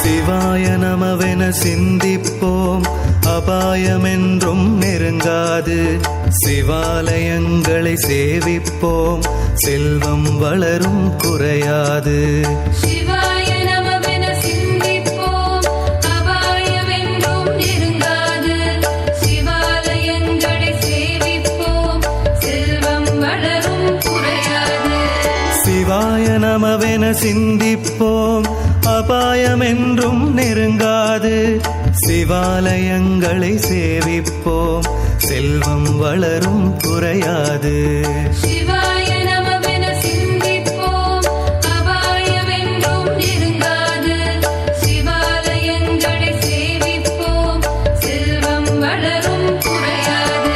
சிவாய நமவென சிந்திப்போம், அபாயமென்றும் நெருங்காது. சிவாலயங்களை சேவிப்போம், செல்வம் வளரும் குறையாது. சிவாய நமவென சிந்திப்போம், அபாயமென்றும் நெருங்காது. சிவாலயங்களை சேவிப்போம், செல்வம் வளரும் குறையாது. சிவாய நமவென சிந்திப்போம், அபாயமென்றும் நெருங்காது. சிவாலயங்களை சேவிப்போம், செல்வம் வளரும் குறையாது. சிவாய நமவென சிந்திப்போம், அபாயமென்றும் நெருங்காது. சிவாலயங்களை சேவிப்போம், செல்வம் வளரும் குறையாது.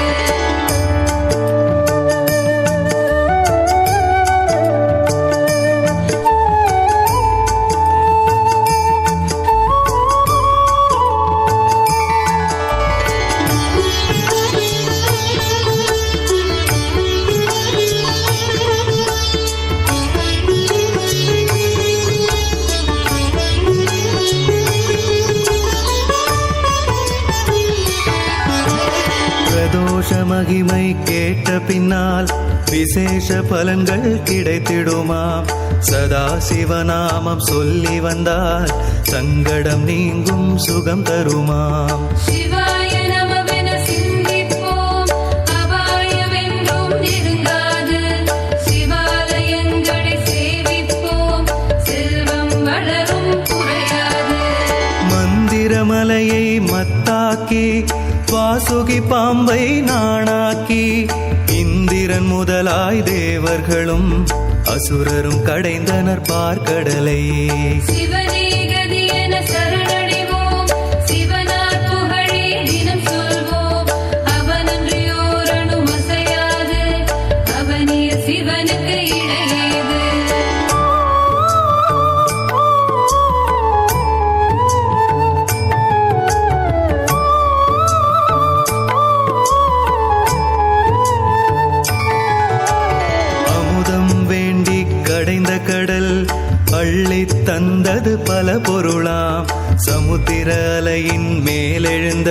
பிரதோஷ மகிமை கேட்ட பின்னால் விசேஷ பலன்கள் கிடைத்திடுமாம். சதா சிவநாமம் சொல்லி வந்தால் சங்கடம் நீங்கும், சுகம் தருமாம். சிவாய நமவென சிந்திப்போம், அபாயமென்றும் நெருங்காது. சிவாலயங்களை சேவிப்போம், செல்வம் வளரும் குறையாது. மந்திரமலையை மத்தாக்கி, வாசுகி பாம்பை நாணாக்கி, இந்திரன் முதலாய் தேவர்களும் அசுரரும் கடைந்தனர் பார்க்கடலை. சிவனே கதி என சரணடைவோம், சிவனார் புகழே தினம் சொல்வோம். அவனன்றியோர் அணுவும் அசையாது, அவனிய சிவனுக்கு இணையேது. அமுதம் வேண்டி கடைந்த கடல் அள்ளித் தந்தது பல பொருளாம். சமுத்திர அலையின் மேலெழுந்த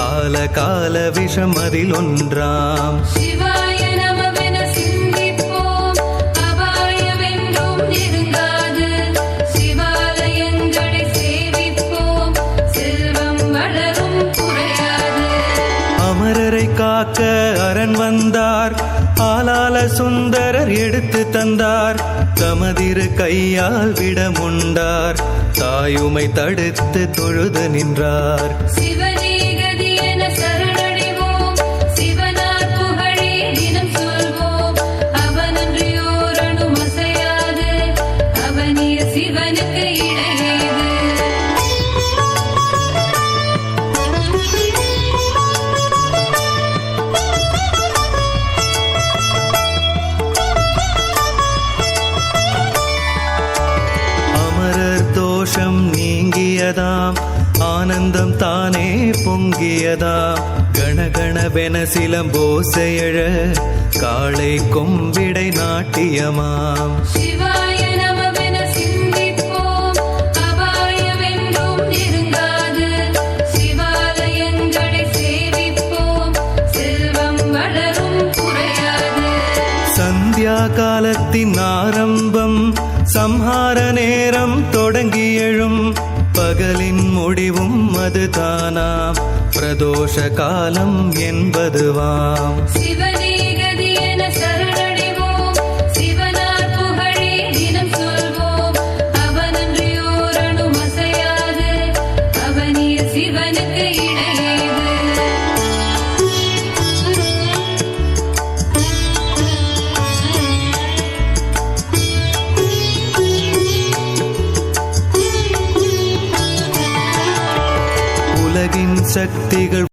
ஆலகால விஷம் அதில் ஒன்றாம். சிவாய நமவென சிந்திப்போம், அபாயமென்றும் நெருங்காது. சிவாலயங்களை சேவிப்போம், செல்வம் வளரும் குறையாது. அமரரை காக்க அரண் வந்தார், ஆலால சுந்தரர் எடுத்து தந்தார். தமதிரு கையால் விடமுண்டார், தாயுமை தடுத்து தொழுது நின்றார். சிவனே கதி என சரணடைவோம், சிவனார் புகழே தினம் சொல்வோம். அவனன்றியோர் அணுவும் அசையாது, அவனிய சிவனுக்கு இணையேது. அமரர் தோஷம் நீங்கியதாம், ஆனந்தம் தானே பொங்கியதாம். கணகணவென சிலம்போசையழ, காளை கொம்பிடை நாட்டியமாம். சிவாய நமவென சிந்திப்போம், அபாயமென்றும் நெருங்காது. சிவாலயங்களை சேவிப்போம், செல்வம் வளரும் குறையாது. சந்தியா காலத்தின் ஆரம்பம், சம்ஹார நேரம் தொடங்கி எழும். பகலின் முடிவும் அதுதானாம், பிரதோஷ காலம் என்பதுவாம். சிவனே கதி என சரணடைவோம், சிவனார் புகழே தினம் சொல்வோம். அவனன்றியோர் அணுவும் அசையாது, அவனிய சிவனுக்கு இணையேது. உலகின் சக்திகள்